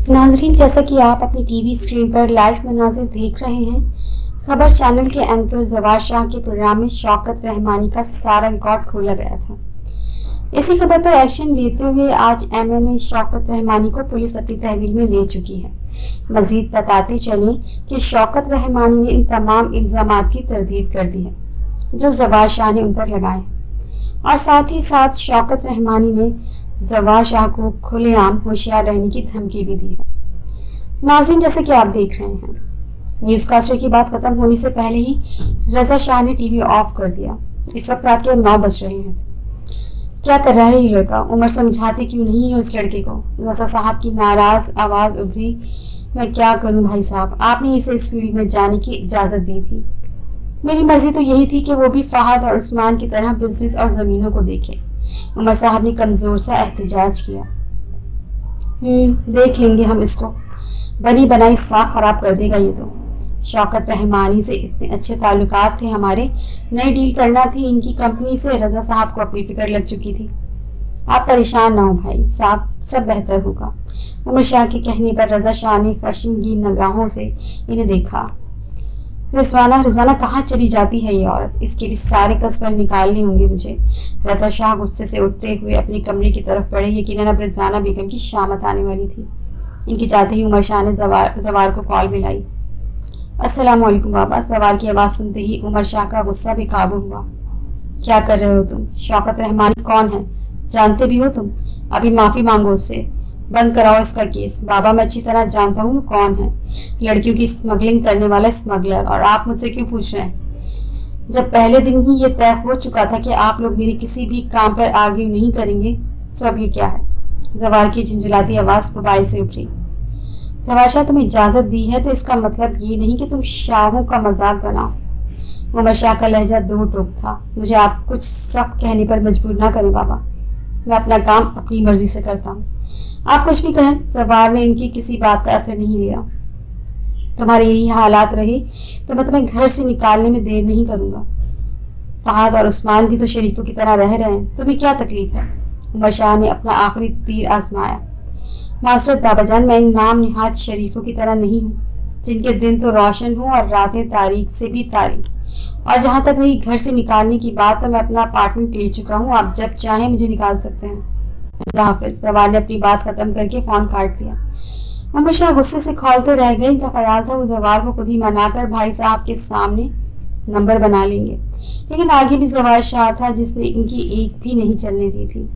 नाजरीन, जैसा कि आप अपनी टीवी स्क्रीन पर लाइव मनाजिर देख रहे हैं, खबर चैनल के एंकर जवार शाह के प्रोग्राम में शौकत रहमानी का सारा रिकॉर्ड खोला गया था। इसी खबर पर एक्शन लेते हुए आज एमएनए शौकत रहमानी को पुलिस अपनी तहवील में ले चुकी है। मजीद बताते चलें कि शौकत रहमानी ने इन तमाम इल्जामात की तरदीद कर दी है जो जवार शाह ने उन पर लगाए, और साथ ही साथ शौकत रहमानी ने जवार शाह को खुलेआम होशियार रहने की धमकी भी दी है। नाज़रीन, जैसे कि आप देख रहे हैं, न्यूज़कास्टर की बात खत्म होने से पहले ही रजा शाह ने टीवी ऑफ कर दिया। इस वक्त रात के 9 बज रहे हैं। क्या कर रहा है ये लड़का? उमर समझाते क्यों नहीं है उस लड़के को? रजा साहब की नाराज आवाज उभरी, मैं क्या करूं भाई साहब, आपने इसे इस फील्ड में जाने की इजाजत दी थी। मेरी मर्जी तो यही थी कि वो भी फहद और उस्मान की तरह बिजनेस और जमीनों को देखे। उमर साहब ने कमजोर सा एहतजाज किया। देख लेंगे हम इसको, बनी बनाई साख खराब कर देगा ये तो। शौकत रहमानी से इतने अच्छे ताल्लुकात थे हमारे, नई डील करना थी इनकी कंपनी से। रजा साहब को अपनी फिक्र लग चुकी थी। आप परेशान ना हो भाई साहब, सब बेहतर होगा। उमर शाह के कहने पर रजा शाह ने खशमगीन निगाहों से इन्हें देखा। रिजवाना रिजवाना कहाँ चली जाती है ये औरत? इसके भी सारे कसबर निकालने होंगे मुझे। रजा शाह गुस्से से उठते हुए अपने कमरे की तरफ बढ़े। यकीनन अब रिजवाना बेगम की शामत आने वाली थी। इनके जाते ही उमर शाह ने जवार को कॉल मिलाई। अस्सलाम वालेकुम बाबा। जवार की आवाज़ सुनते ही उमर शाह का गुस्सा बेकाबू हुआ। क्या कर रहे हो तुम? शौकत रहमानी कौन है? जानते भी हो तुम? अभी माफ़ी मांगो उससे, बंद कराओ इसका केस। बाबा, मैं अच्छी तरह जानता हूँ वो कौन है, लड़कियों की स्मगलिंग करने वाला स्मगलर। और आप मुझसे क्यों पूछ रहे हैं? जब पहले दिन ही ये तय हो चुका था कि आप लोग मेरे किसी भी काम पर आर्ग्यू नहीं करेंगे, तो अब ये क्या है? जवार की झंझलाती आवाज़ मोबाइल से उभरी। जवार शाह, तुम्हें इजाज़त दी है तो इसका मतलब ये नहीं कि तुम शाहों का मजाक बनाओ। उमर शाह का लहजा दो टोक था। मुझे आप कुछ सख्त कहने पर मजबूर ना करें बाबा, मैं अपना काम अपनी मर्जी से करता हूँ। आप कुछ भी कहें। जवार ने इनकी किसी बात का असर नहीं लिया। तुम्हारे यही हालात रहे तो मैं तुम्हें घर से निकालने में देर नहीं करूंगा। फहद और उस्मान भी तो शरीफों की तरह रह रहे हैं, तुम्हें क्या तकलीफ है? उमर शाह ने अपना आखिरी तीर आजमाया। मास्टर बाबाजान, मैं इन नाम निहाद शरीफों की तरह नहीं हूँ जिनके दिन तो रोशन हो और रातें तारीख से भी तारीख। और जहाँ तक रही घर से निकालने की बात, तो मैं अपना अपार्टमेंट ले चुका हूँ। आप जब चाहें मुझे निकाल सकते हैं। अल्लाह हाफिज। जवार ने अपनी बात खत्म करके फोन काट दिया। उमर शाह गुस्से से खौलते रह गए। इनका ख्याल था वो जवार को खुद ही मनाकर भाई साहब के सामने नंबर बना लेंगे, लेकिन आगे भी जवार शाह था जिसने इनकी एक भी नहीं चलने दी थी।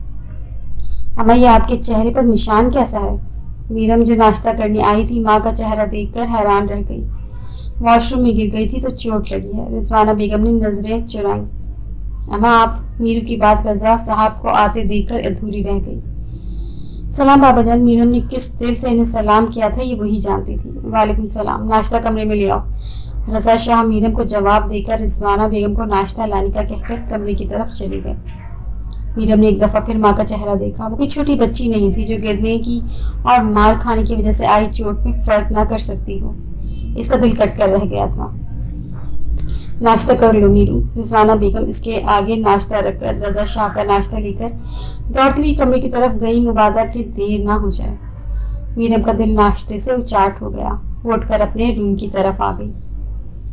अम्मा, ये आपके चेहरे पर निशान कैसा है? मीरम जो नाश्ता करने आई थी, माँ का चेहरा देखकर हैरान रह गई। वॉशरूम में गिर गई थी तो चोट लगी है। रिजवाना बेगम ने नजरें चुराई। अम्मा, आप मीरू की बात रजा साहब को आते देखकर अधूरी रह गई। सलाम बाबाजान। मीरम ने किस दिल से इन्हें सलाम किया था ये वही जानती थी। वालेकुम सलाम। नाश्ता कमरे में ले आओ। रजा शाह मीरम को जवाब देकर रिजवाना बेगम को नाश्ता लाने का कहकर कमरे की तरफ चली गए। मीरम ने एक दफ़ा फिर माँ का चेहरा देखा। वो कोई छोटी बच्ची नहीं थी जो गिरने की और मार खाने की वजह से आई चोट में फर्क ना कर सकती हो। इसका दिल कट कर रह गया था। नाश्ता कर लो मीरू। रिजवाना बेगम इसके आगे नाश्ता रखकर रजा शाह का नाश्ता लेकर दौड़ती हुई कमरे की तरफ गई, मुबादा के देर ना हो जाए। मीरम का दिल नाश्ते से उचाट हो गया। वो उठकर अपने रूम की तरफ आ गई।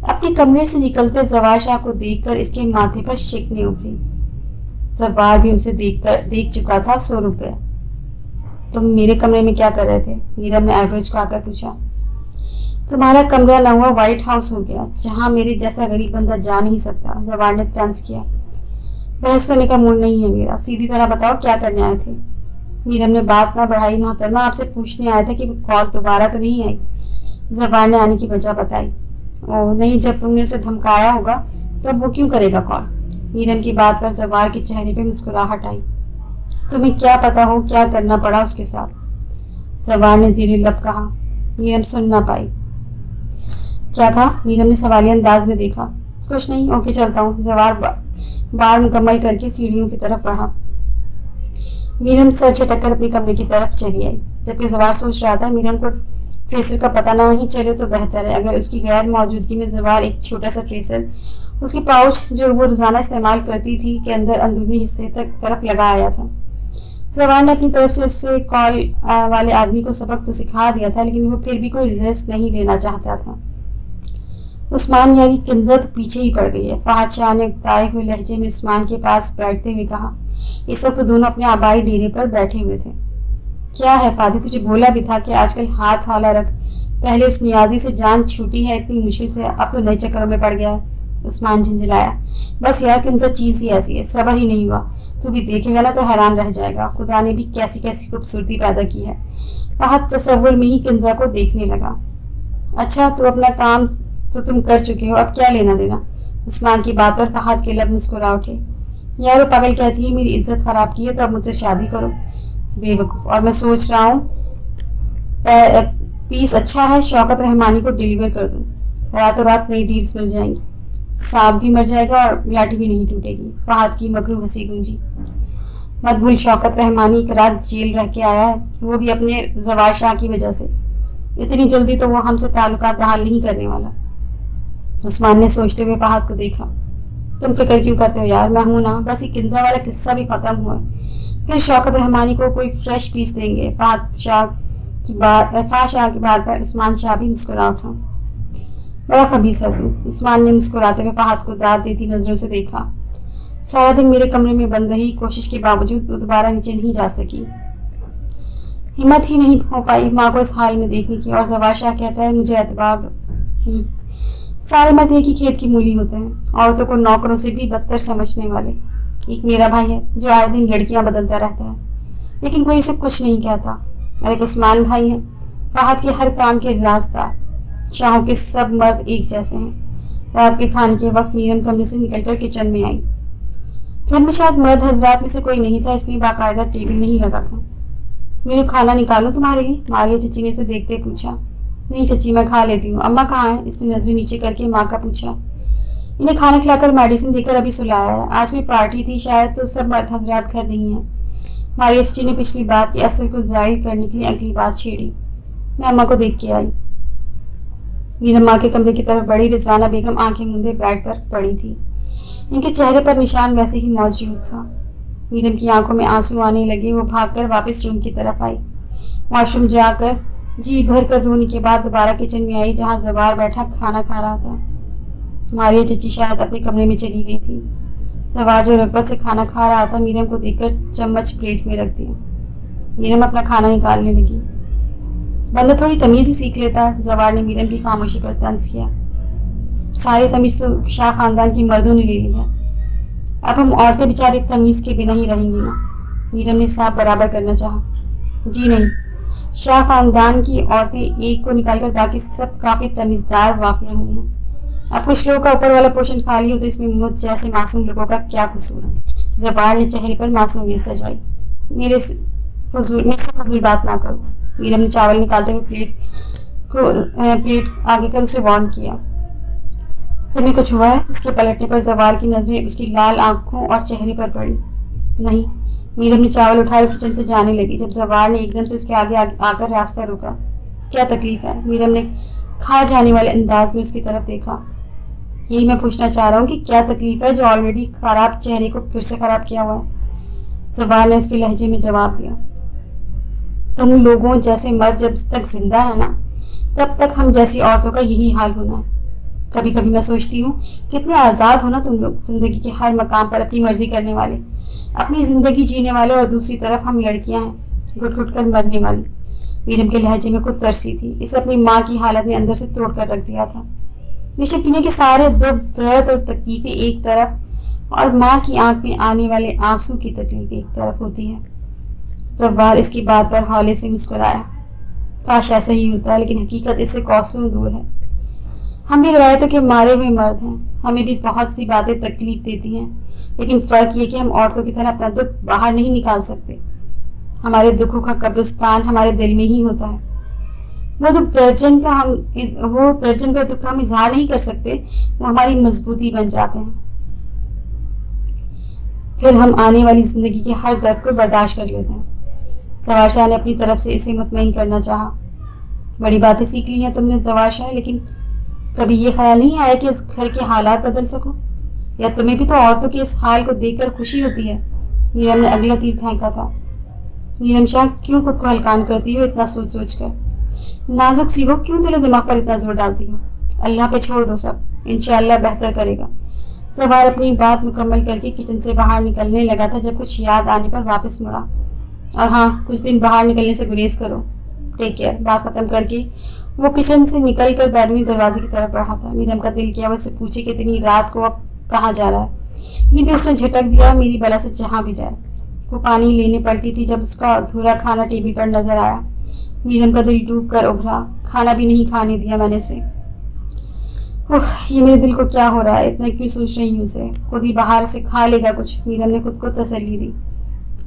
अपने कमरे से निकलते जवार शाह को देखकर इसके माथे पर शिकने उभरी। जवार भी उसे देख चुका था, सो रुक गया। तुम मेरे कमरे में क्या कर रहे थे? मीरम ने आईब्रो झुकाकर पूछा। तुम्हारा कमरा ना हुआ व्हाइट हाउस हो गया, जहाँ मेरे जैसा गरीब बंदा जा नहीं सकता। जवार ने तंज किया। बहस करने का मूड नहीं है मेरा, सीधी तरह बताओ क्या करने आए थे? मीरम ने बात ना बढ़ाई। मोहतरमा, आपसे पूछने आया था कि कॉल दोबारा तो नहीं आई। जवार ने आने की वजह बताई। ओह नहीं, जब तुमने उसे धमकाया होगा तो अब वो क्यों करेगा कॉल? मीरम की बात पर जवार के चेहरे पे मुस्कुराहट आई। तुम्हें क्या पता हो क्या करना पड़ा उसके साथ? जवार ने ज़ेरे लब कहा। मीरम सुन ना पाई। क्या कहा? मीरम ने सवालिया अंदाज में देखा। कुछ नहीं, ओके चलता हूँ। जवार बार मुकम्मल करके सीढ़ियों की तरफ बढ़ा। मीरम सर झटककर अपने कमरे की तरफ चली आई। जबकि जवार सोच रहा था मीरम को ट्रेसर का पता ना ही चले तो बेहतर है। अगर उसकी गैर मौजूदगी में जवार एक छोटा सा ट्रेसर उसकी पाउच जो वो रोज़ाना इस्तेमाल करती थी के अंदर अंदरूनी हिस्से तक तरफ लगा आया था। जवान ने अपनी तरफ से उससे कॉल वाले आदमी को सबक तो सिखा दिया था, लेकिन वो फिर भी कोई रिस्क नहीं लेना चाहता था। उस्मान यानी किंजा तो पीछे ही पड़ गई है। फहद शाह ने उकताए हुए लहजे में उस्मान के पास बैठते हुए कहा। इस वक्त तो दोनों अपने आबाई डेरे पर बैठे हुए थे। क्या है फादी, तुझे बोला भी था कि आजकल हाथ हौला रख। पहले उस नियाजी से जान छूटी है इतनी मुश्किल से, अब तो नए चक्करों में पड़ गया है। उस्मान झंझलाया। बस यार किंजा चीज ही ऐसी है, सबर ही नहीं हुआ। तू भी देखेगा ना तो हैरान रह जाएगा, खुदा ने भी कैसी कैसी खूबसूरती पैदा की है। फहद तसव्वुर में ही किंजा को देखने लगा। अच्छा, तू अपना काम तो तुम कर चुके हो, अब क्या लेना देना। उस्मान की बात पर फहद के लब मुस्कुरा उठे। यार वो पागल कहती है मेरी इज्जत खराब की है तो अब मुझसे शादी करो। बेवकूफ, और मैं सोच रहा हूँ पीस अच्छा है, शौकत रहमानी को डिलीवर कर दूँ। रातों रात नई डील्स मिल जाएंगी, सांप भी मर जाएगा और लाठी भी नहीं टूटेगी। फहद की मकरू हंसी गूंजी। मत भूल शौकत रहमानी एक रात जेल रह के आया है, वो भी अपने जवार शाह की वजह से। इतनी जल्दी तो वो हमसे ताल्लुकात बहाल नहीं करने वाला। उस्मान ने सोचते हुए फहद को देखा। तुम फिक्र क्यों करते हो यार, मैं हूं ना। बस ये किंजा वाला किस्सा भी खत्म हुआ, फिर शौकत रहमानी को कोई फ्रेश पीस देंगे। फहद शाह की बात पर उस्मान शाह भी मुस्कुरा उठा। बड़ा खबीस है तू, उस्मान ने मुस्कुराते हुए फहद को दाद देती नजरों से देखा। सारा दिन मेरे कमरे में बंद रही, कोशिश के बावजूद दोबारा नीचे नहीं जा सकी। हिम्मत ही नहीं हो पाई माँ को इस हाल में देखने की। और जवार शाह कहता है मुझे एतबार दो। सारे मर्द एक ही खेत की मूली होते हैं, औरतों को नौकरों से भी बदतर समझने वाले। एक मेरा भाई है जो आए दिन लड़कियां बदलता रहता है, लेकिन कोई उसे कुछ नहीं कहता। और एक उस्मान भाई है, फहद के हर काम के राजदार। शाहों के सब मर्द एक जैसे हैं। रात के खाने के वक्त मीरम कमरे से निकलकर किचन में आई। घर में शायद मर्द हजरात में से कोई नहीं था, इसलिए बाकायदा टेबल नहीं लगा था। मेरे खाना निकालूं तुम्हारे लिए, मारिया चची ने उसे देखते पूछा। नहीं चची, मैं खा लेती हूँ। अम्मा कहाँ है? इसने नजरें नीचे करके माँ का पूछा। इन्हें खाना खिलाकर मेडिसिन देकर अभी सुलाया है। आज कोई पार्टी थी शायद, तो सब मर्द हजरात घर नहीं है। मारिया चची ने पिछली बात के असर को जाहिर करने के लिए अगली बात छेड़ी। मैं अम्मा को देख के आई। मीरम माँ के कमरे की तरफ बढ़ी। रिजवाना बेगम आंखें मूंदे बेड पर पड़ी थी। इनके चेहरे पर निशान वैसे ही मौजूद था। मीरम की आंखों में आंसू आने लगे। वो भागकर वापस रूम की तरफ आई। वॉशरूम जाकर जी भर कर रोने के बाद दोबारा किचन में आई, जहाँ जवार बैठा खाना खा रहा था। मारिया चची शायद अपने कमरे में चली गई थी। जवार जो रगबत से खाना खा रहा था, मीरम को देखकर चम्मच प्लेट में रख दिया। मीरम अपना खाना निकालने लगी। बंदा थोड़ी तमीज ही सीख लेता। जवार ने मीरम की खामोशी पर तंज किया। सारी तमीज तो शाह खानदान के मर्दों ने ले ली है, अब हम औरतें बेचारी तमीज के बिना ही रहेंगी ना। मीरम ने साफ बराबर करना चाहा। जी नहीं, शाह खानदान की औरतें एक को निकालकर बाकी सब काफी तमीजदार वाकया हुई हैं। अब कुछ लोगों का ऊपर वाला पोर्शन खाली हो तो इसमें मुझ जैसे मासूम लोगों का क्या कसूर है। जवार ने चेहरे पर मासूमियत सजाई। मेरे से फजूल बात ना करो। मीरम ने चावल निकालते हुए प्लेट आगे कर उसे वार्न किया। तुम्हें कुछ हुआ है? इसके पलटने पर जवार की नजरें उसकी लाल आंखों और चेहरे पर पड़ी। नहीं। मीरम ने चावल उठाकर किचन से जाने लगी, जब जवार ने एकदम से उसके आगे आकर रास्ता रोका। क्या तकलीफ है? मीरम ने खा जाने वाले अंदाज में उसकी तरफ देखा। यही मैं पूछना चाह रहा हूँ कि क्या तकलीफ है जो ऑलरेडी खराब चेहरे को फिर से खराब किया हुआ है। जवार ने उसके लहजे में जवाब दिया। तुम लोगों जैसे मर्द जब तक जिंदा है ना, तब तक हम जैसी औरतों का यही हाल होना है। कभी कभी मैं सोचती हूँ कितने आज़ाद हो ना तुम लोग, जिंदगी के हर मकाम पर अपनी मर्जी करने वाले, अपनी जिंदगी जीने वाले, और दूसरी तरफ हम लड़कियां हैं घुट घुट कर मरने वाली। मीरम के लहजे में खुद तरसी थी। इसे अपनी माँ की हालत ने अंदर से तोड़ कर रख दिया था। बेशक दुनिया के सारे दुख, दर्द और तकलीफें एक तरफ, और माँ की आंख में आने वाले आंसू की तकलीफ एक तरफ होती है। जवार इसकी बात पर हौले से मुस्कुराया। काश ऐसा ही होता है, लेकिन हकीकत इससे कोसों दूर है। हम भी रिवायतों के मारे हुए मर्द हैं, हमें भी बहुत सी बातें तकलीफ देती हैं, लेकिन फ़र्क ये कि हम औरतों की तरह अपना दुख बाहर नहीं निकाल सकते। हमारे दुखों का कब्रिस्तान हमारे दिल में ही होता है। वो दर्जन का दुख हम इजहार नहीं कर सकते, वो हमारी मजबूती बन जाते हैं। फिर हम आने वाली जिंदगी के हर दर्द को बर्दाश्त कर लेते हैं। जवार शाह ने अपनी तरफ से इसे मुतमईन करना चाहा। बड़ी बातें सीख ली हैं तुमने जवार शाह, लेकिन कभी ये ख्याल नहीं आया कि इस घर के हालात बदल सको? या तुम्हें भी तो औरतों के इस हाल को देखकर खुशी होती है? मीरम ने अगला तीर फेंका था। मीरम शाह, क्यों खुद को हल्कान करती हो इतना सोच सोच कर? नाजुक सी हो, क्यों दिलो दिमाग पर इतना जोर डालती हो? अल्लाह पे छोड़ दो सब, इंशाअल्लाह बेहतर करेगा। सवार अपनी बात मुकम्मल करके किचन से बाहर निकलने लगा था जब कुछ याद आने पर वापस मुड़ा। और हाँ, कुछ दिन बाहर निकलने से गुरेज करो। Take care. बात खत्म करके वो किचन से निकल कर बैडमिंटन दरवाजे की तरफ बढ़ा था। मीरम का दिल किया वो उससे पूछे कि इतनी रात को अब कहाँ जा रहा है, लेकिन उसने झटक दिया, मेरी बला से जहाँ भी जाए। वो पानी लेने पलटी थी जब उसका अधूरा खाना टेबल पर नजर आया। मीरम का दिल डूब कर उभरा। खाना भी नहीं खाने दिया मैंने उसे। ओह, ये मेरे दिल को क्या हो रहा है, इतना क्यों सोच रही हूँ उसे? खुद ही बाहर से खा लेगा कुछ, मीरम ने खुद को तसल्ली दी।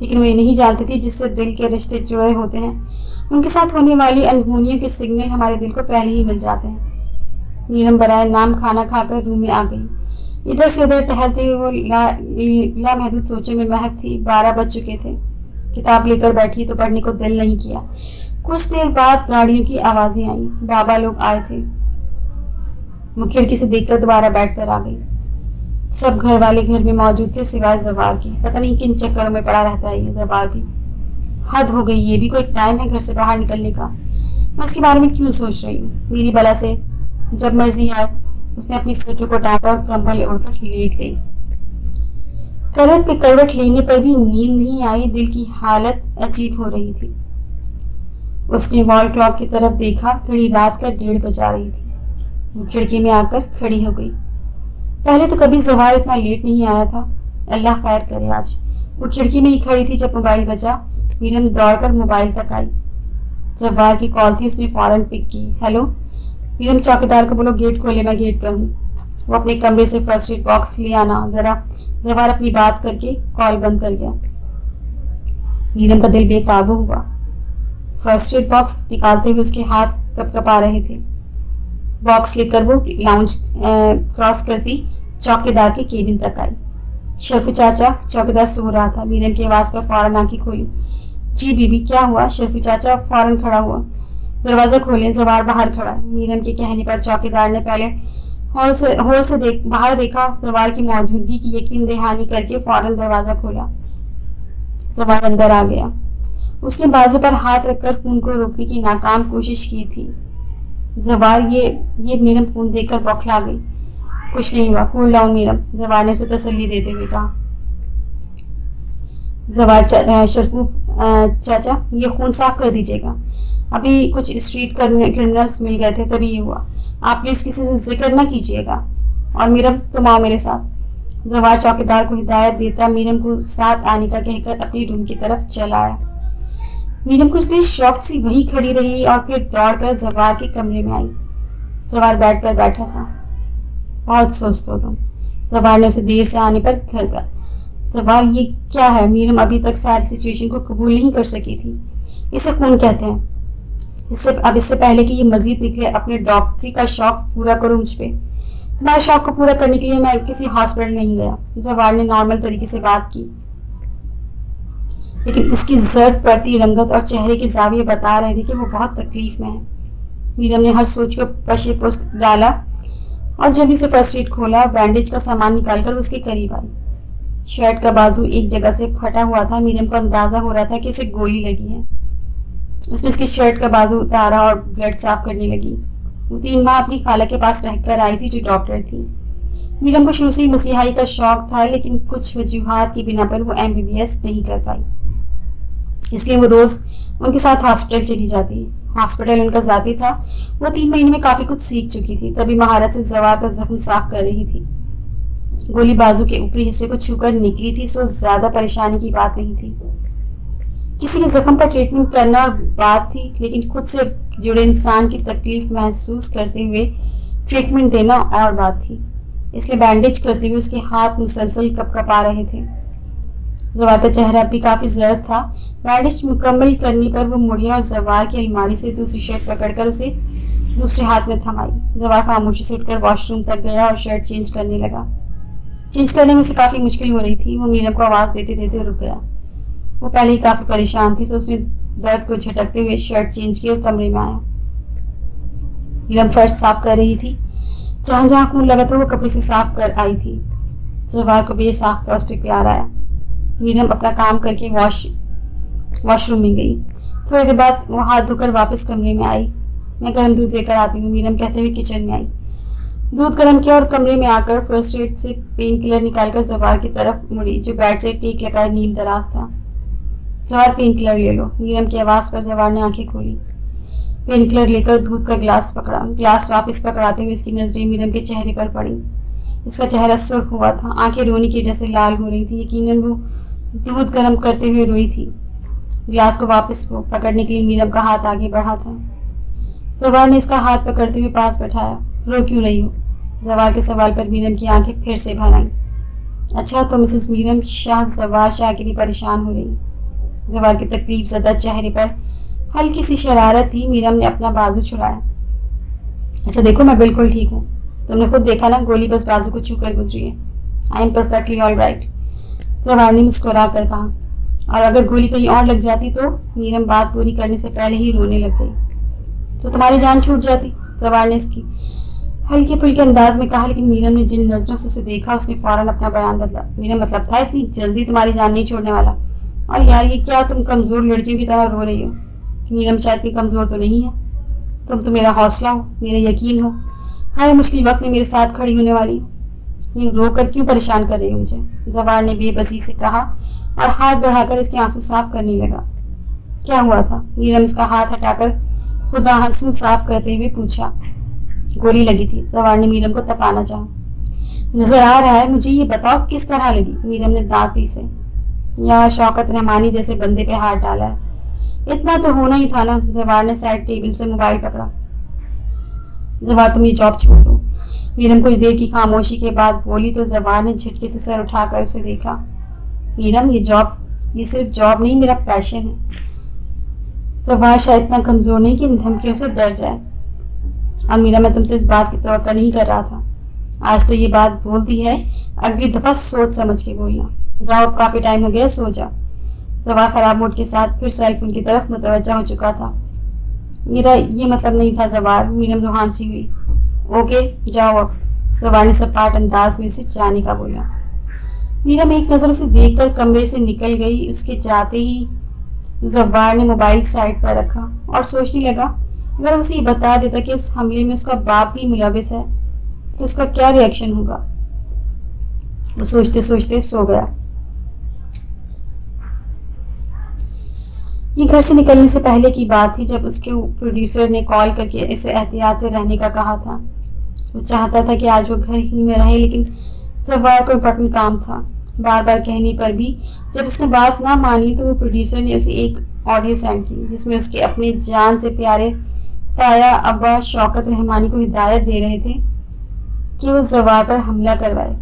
लेकिन वो ये नहीं जानती थी जिससे दिल के रिश्ते जुड़े होते हैं, उनके साथ होने वाली अनहोनियों के सिग्नल हमारे दिल को पहले ही मिल जाते हैं। मीरम बराए नाम खाना खाकर रूम में आ गई। इधर से उधर टहलते हुए वो लामहदूद सोचों में महव थी। 12 बज चुके थे। किताब लेकर बैठी तो पढ़ने को दिल नहीं किया। कुछ देर बाद गाड़ियों की आवाजें आई। बाबा लोग आए थे। वो खिड़की से देखकर दोबारा बेड पर आ गई। सब घर वाले घर में मौजूद थे सिवाय जवार के। पता नहीं किन चक्करों में पड़ा रहता है ये जवार भी। हद हो गई, ये भी कोई टाइम है घर से बाहर निकलने का? मैं इसके बारे में क्यों सोच रही हूँ? मेरी बला से जब मर्जी आए। उसने अपनी सोचों को डांटा और कंबल ओढ़कर लेट गई। करवट पे करवट लेने पर भी नींद नहीं आई। दिल की हालत अजीब हो रही थी। उसने वॉल क्लॉक की तरफ देखा। घड़ी रात का 1:30 बजा रही थी। वो खिड़की में आकर खड़ी हो गई। पहले तो कभी जवार इतना लेट नहीं आया था। अल्लाह खैर करे आज। वो खिड़की में ही खड़ी थी जब मोबाइल बजा। मीरम दौड़कर मोबाइल तक आई। जवार की कॉल थी। उसने फौरन पिक की। हेलो। मीरम, चौकीदार को बोलो गेट खोले, मैं गेट पर हूँ। वो अपने कमरे से फर्स्ट एड बॉक्स ले आना जरा। जवार अपनी बात करके कॉल बंद कर गया। मीरम का दिल बेकाबू हुआ। फर्स्ट एड बॉक्स निकालते हुए उसके हाथ कपकपा रहे थे। बॉक्स लेकर वो लाउंज क्रॉस करती चौकीदार के केबिन तक आई। शरफू चाचा, चौकीदार सो रहा था। मीरम की आवाज़ पर फौरन आंखें खोली। जी बीबी, क्या हुआ? शरफू चाचा फौरन खड़ा हुआ। दरवाज़ा खोले। जवार बाहर खड़ा। मीरम के कहने पर चौकीदार ने पहले हॉल से बाहर देखा। जवार की मौजूदगी की यकीन दहानी करके फौरन दरवाज़ा खोला। जवार अंदर आ गया। उसने बाजू पर हाथ रखकर खून को रोकने की नाकाम कोशिश की थी। जवार, ये मीरम खून देखकर बौखला गई। कुछ नहीं हुआ, कूल डाउन मीरम, जवार ने उसे तसल्ली देते हुए कहा। जवार, शरफू चाचा, ये खून साफ कर दीजिएगा। अभी कुछ स्ट्रीट क्रिमिनल्स मिल गए थे तभी ये हुआ। आप प्लीज किसी से जिक्र न कीजिएगा। और मीरम, तुम आओ मेरे साथ। जवार चौकीदार को हिदायत देता मीरम को साथ आने का कहकर अपनी रूम की तरफ चला आया। मीरम कुछ देर शॉक सी वहीं खड़ी रही और फिर दौड़कर जवार के कमरे में आई। जवार बेड पर बैठा था। बहुत सोचते हो तुम, जवार ने उसे देर से आने पर घर का। जवार, ये क्या है? मीरम अभी तक सारी सिचुएशन को कबूल नहीं कर सकी थी। इसे खून कहते हैं। इससे पहले कि ये मजीद निकले, अपने डॉक्टरी का शौक पूरा करो मुझ पे। तुम्हारे शौक को पूरा करने के लिए मैं किसी हॉस्पिटल नहीं गया। जवार ने नॉर्मल तरीके से बात की, लेकिन इसकी जर्द पड़ती रंगत और चेहरे के जाविये बता रहे थे कि वो बहुत तकलीफ में है। मीरम ने हर सोच को पशे पुस्त डाला और जल्दी से फर्स्ट एड खोला। बैंडेज का सामान निकालकर उसके करीब आई। शर्ट का बाजू एक जगह से फटा हुआ था। मीरम को अंदाजा हो रहा था कि उसे गोली लगी है। उसने उसकी शर्ट का बाजू उतारा और ब्लड साफ करने लगी। वो 3 माह अपनी खाला के पास रहकर आई थी जो डॉक्टर थी। मीरम को शुरू से ही मसीहाई का शौक था, लेकिन कुछ वजूहात की बिना पर वो MBBS नहीं कर पाई। इसलिए वो रोज उनके साथ हॉस्पिटल चली जाती। हॉस्पिटल उनका जाती था। वो 3 महीने में काफी कुछ सीख चुकी थी। तभी महारत से जवार का जख्म साफ कर रही थी। गोली बाजू के ऊपरी हिस्से को छूकर निकली थी, सो ज्यादा परेशानी की बात नहीं थी। किसी के जख्म पर ट्रीटमेंट करना और बात थी, लेकिन खुद से जुड़े इंसान की तकलीफ महसूस करते हुए ट्रीटमेंट देना और बात थी। इसलिए बैंडेज करते हुए उसके हाथ मुसलसल कपकपा रहे थे। जवार का चेहरा भी काफी जर्द था। बैंडेज मुकम्मल करने पर वो मुड़िया और जवार की अलमारी से दूसरी शर्ट पकड़कर उसे दूसरे हाथ में थमाई। जवार खामोशी से उठकर वॉशरूम तक गया और शर्ट चेंज करने लगा। चेंज करने में उसे काफी मुश्किल हो रही थी। वो मीरम को आवाज देते देते रुक गया। वो पहले ही काफी परेशान थी, सो उसने दर्द को झटकते हुए शर्ट चेंज की और कमरे में आया। मीरम फर्श साफ कर रही थी। जहां जहां खून लगा था वो कपड़े से साफ कर आई थी। जवार को बेसाख्ता उस पर प्यार आया। मीरम अपना काम करके वॉशरूम में गई। थोड़ी देर बाद वो हाथ धोकर वापस कमरे में आई। मैं गर्म दूध लेकर आती हूँ, मीरम कहते हुए किचन में आई। दूध गर्म किया और कमरे में आकर फर्स्ट एड से पेन किलर निकालकर जवार की तरफ मुड़ी, जो बेड से टीक लगाए नीम दराज था। जवार, पेन किलर ले लो। मीरम की आवाज़ पर जवार ने आंखें खोली। पेन किलर लेकर दूध का ग्लास पकड़ा। ग्लास वापस पकड़ाते हुए इसकी नजरें मीरम के चेहरे पर पड़ी। इसका चेहरा सुर्ख हुआ था, आंखें रोने की वजह से लाल हो रही थी। यकीनन वो दूध गर्म करते हुए रोई थी। ग्लास को वापस पकड़ने के लिए मीरम का हाथ आगे बढ़ा था। जवार ने इसका हाथ पकड़ते हुए पास बैठाया। रो क्यों रही हो? जवार के सवाल पर मीरम की आंखें फिर से भर आईं। अच्छा, तो मिसेस मीरम शाह जवार शाह के लिए परेशान हो रही। जवार के तकलीफ ज़दा चेहरे पर हल्की सी शरारत थी। मीरम ने अपना बाजू छुड़ाया। अच्छा देखो, मैं बिल्कुल ठीक हूँ। तुमने खुद देखा ना, गोली बस बाजू को छू कर गुजरी है। I am perfectly all right, जवार ने मुस्कुरा कर कहा। और अगर गोली कहीं और लग जाती तो? मीरम बात पूरी करने से पहले ही रोने लग गई। तो तुम्हारी जान छूट जाती, जवार ने इसकी हल्के फुल्के अंदाज में कहा। लेकिन मीरम ने जिन नजरों से उसे देखा, उसने फौरन अपना बयान बदला। मेरा मतलब था इतनी जल्दी तुम्हारी जान नहीं छोड़ने वाला। और यार, ये क्या तुम कमज़ोर लड़कियों की तरह रो रही हो? मीरम शायद इतनी कमज़ोर तो नहीं है। तुम तो मेरा हौसला हो, मेरा यकीन हो, हर मुश्किल वक्त में मेरे साथ खड़ी होने वाली हो। यूँ रो कर क्यों परेशान कर रही हो मुझे? जवार ने बेबसी से कहा और हाथ बढ़ाकर इसके आंसू साफ करने लगा। क्या हुआ था? मीरम इसका हाथ हटाकर खुदा आंसू साफ करते हुए पूछा। गोली लगी थी, जवार ने मीरम को तपाना चाहा। नजर आ रहा है, मुझे ये बताओ किस तरह लगी? मीरम ने दांत पीसे। यार, शौकत रहमानी जैसे बंदे पे हाथ डाला है, इतना तो होना ही था ना। जवार ने साइड टेबल से मोबाइल पकड़ा। जवार, तुम ये जॉब छोड़ दो। मीरम कुछ देर की खामोशी के बाद बोली तो जवार ने झटके से सर उठाकर उसे देखा। मीरम, ये सिर्फ जॉब नहीं, मेरा पैशन है। जवार शायद इतना कमजोर नहीं कि इन धमकियों से डर जाए। और मीरा, मैं तुमसे इस बात की तवक्को नहीं कर रहा था। आज तो ये बात बोल दी है, अगली दफा सोच समझ के बोलना। जाओ, अब काफी टाइम हो गया, सो जाओ। जवार खराब मूड के साथ फिर सेलफोन की तरफ मुतवज्जा हो चुका था। मेरा ये मतलब नहीं था जवार। मीरम रुहान सी हुई। ओके, जाओ अब, जवार ने सपाट अंदाज में उसे जाने का बोला। मीरम एक नज़र उसे देखकर कमरे से निकल गई। उसके जाते ही जवार ने मोबाइल साइड पर रखा और सोचने लगा, अगर उसे ये बता देता कि उस हमले में उसका बाप भी मुलविस है तो उसका क्या रिएक्शन होगा। वो सोचते सोचते सो गया। ये घर से निकलने से पहले की बात थी, जब उसके प्रोड्यूसर ने कॉल करके इसे एहतियात से रहने का कहा था। वो चाहता था कि आज वो घर ही में रहे, लेकिन जवार को इम्पोर्टेंट काम था। बार बार कहने पर भी जब उसने बात ना मानी तो वो प्रोड्यूसर ने उसे एक ऑडियो सेंड की, जिसमें उसके अपने जान से प्यारे ताया अब्बा शौकत रहमानी को हिदायत दे रहे थे कि वो जवार पर हमला करवाए,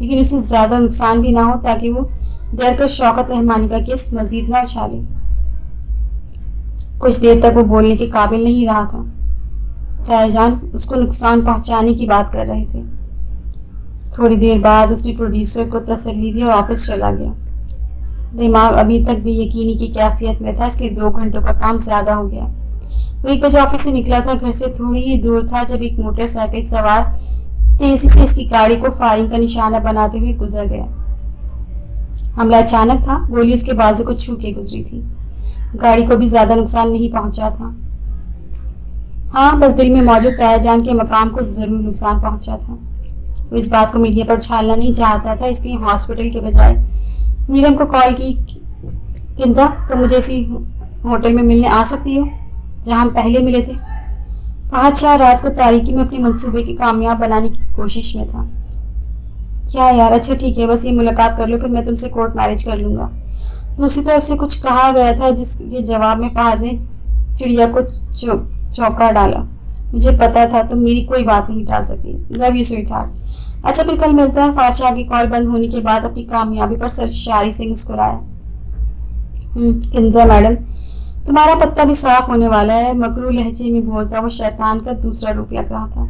लेकिन उसे ज़्यादा नुकसान भी ना हो, ताकि वो डर कर शौकत रहमानी का केस मजीद ना उछाले। कुछ देर तक वो बोलने के काबिल नहीं रहा था। तायाजान उसको नुकसान पहुंचाने की बात कर रहे थे। थोड़ी देर बाद उसने प्रोड्यूसर को तसल्ली दी और ऑफिस चला गया। दिमाग अभी तक भी यकीनी की कैफियत में था, इसलिए 2 घंटों का काम ज़्यादा हो गया। वो 1 बजे ऑफिस से निकला था। घर से थोड़ी ही दूर था जब एक मोटरसाइकिल सवार तेजी से इसकी गाड़ी को फायरिंग का निशाना बनाते हुए गुजर गया। हमला अचानक था, गोली उसके बाजू को छू के गुजरी थी। गाड़ी को भी ज्यादा नुकसान नहीं पहुंचा था। हाँ, बस दिल में मौजूद तायाजान के मकाम को जरूर नुकसान पहुंचा था। वो इस बात को मीडिया पर छालना नहीं चाहता था, इसलिए हॉस्पिटल के बजाय मीरम को कॉल की। किंजा, तुम मुझे इसी होटल में मिलने आ सकती हो जहां हम पहले मिले थे? बादशाह रात को तारीकी में अपने मंसूबे की कामयाब बनाने की कोशिश में था। क्या यार, अच्छा ठीक है, बस ये मुलाकात कर लो, फिर मैं तुमसे कोर्ट मैरिज कर लूँगा। दूसरी तरफ से कुछ कहा गया था, जिसके जवाब में फहद ने चिड़िया को चौंका डाला। मुझे पता था तुम मेरी कोई बात नहीं टाल सकती। Love you sweet heart. अच्छा, फिर कल मिलता है। बादशाह की कॉल बंद होने के बाद अपनी कामयाबी पर सरशारी से मुस्कुराया। किंजा मैडम, तुम्हारा पत्ता भी साफ होने वाला है। मकरू लहजे में बोलता वो शैतान का दूसरा रूप लग रहा था।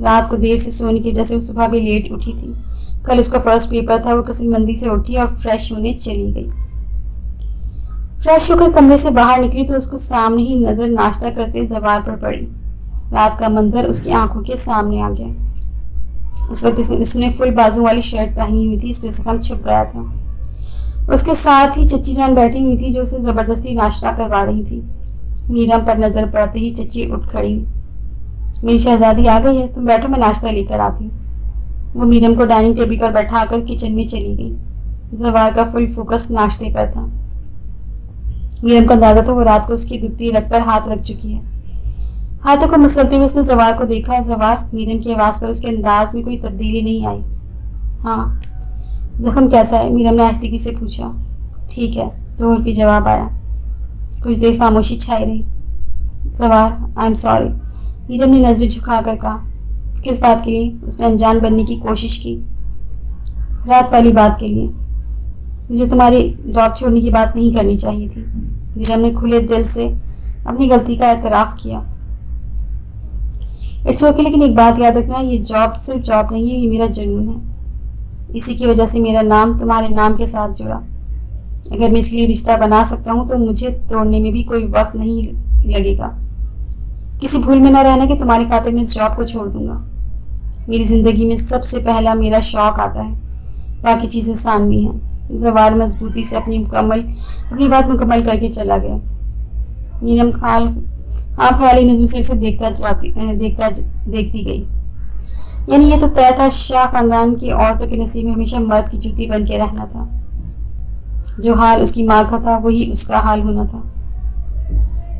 रात को देर से सोने की वजह से वो सुबह भी लेट उठी थी। कल उसका फर्स्ट पेपर था। वो कसलमंदी से उठी और फ्रेश होने चली गई। फ्रेश होकर कमरे से बाहर निकली तो उसको सामने ही नजर नाश्ता करते जवार पर पड़ी। रात का मंजर उसकी आंखों के सामने आ गया। उस वक्त इसने फुल बाजू वाली शर्ट पहनी हुई थी, इसलिए से कम छुप गया था। उसके साथ ही चच्ची जान बैठी हुई थी जो उसे ज़बरदस्ती नाश्ता करवा रही थी। मीरम पर नज़र पड़ते ही चच्ची उठ खड़ी। मेरी शहजादी आ गई है, तुम बैठो, मैं नाश्ता लेकर आती हूँ। वो मीरम को डाइनिंग टेबल पर बैठाकर किचन में चली गई। जवार का फुल फोकस नाश्ते पर था। मीरम को अंदाजा था वो रात को उसकी दुखती रग पर हाथ रख चुकी है। हाथों को मसलते हुए उसने जवार को देखा। जवार, मीरम की आवाज़ पर उसके अंदाज में कोई तब्दीली नहीं आई। हाँ, जख्म कैसा है? मीरम ने आहिस्तगी से पूछा। ठीक है, तो भी जवाब आया। कुछ देर खामोशी छाई रही। जवार, आई एम सॉरी, मीरम ने नजरें झुकाकर कहा। किस बात के लिए? उसने अनजान बनने की कोशिश की। रात वाली बात के लिए। मुझे तुम्हारी जॉब छोड़ने की बात नहीं करनी चाहिए थी। मीरम ने खुले दिल से अपनी गलती का एतराफ़ किया। इट्स ओके, लेकिन एक बात याद रखना, ये जॉब सिर्फ जॉब नहीं है, ये मेरा जुनून है। इसी की वजह से मेरा नाम तुम्हारे नाम के साथ जुड़ा। अगर मैं इसके लिए रिश्ता बना सकता हूँ तो मुझे तोड़ने में भी कोई वक्त नहीं लगेगा। किसी भूल में ना रहना कि तुम्हारी खातिर मैं इस जॉब को छोड़ दूंगा। मेरी ज़िंदगी में सबसे पहला मेरा शौक़ आता है, बाकी चीज़ें सानवी हैं। जवार मजबूती से अपनी बात मुकम्मल करके चला गया। मीरम ख्याली नजरों से उसे देखती गई। यानी ये तो तय था, शाह खानदान की औरतों के नसीब में हमेशा मर्द की जूती बन के रहना था। जो हाल उसकी माँ का था वही उसका हाल होना था।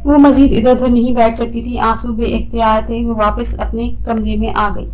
वो मजीद इधर उधर नहीं बैठ सकती थी। आंसू बेइख्तियार थे। वो वापस अपने कमरे में आ गई।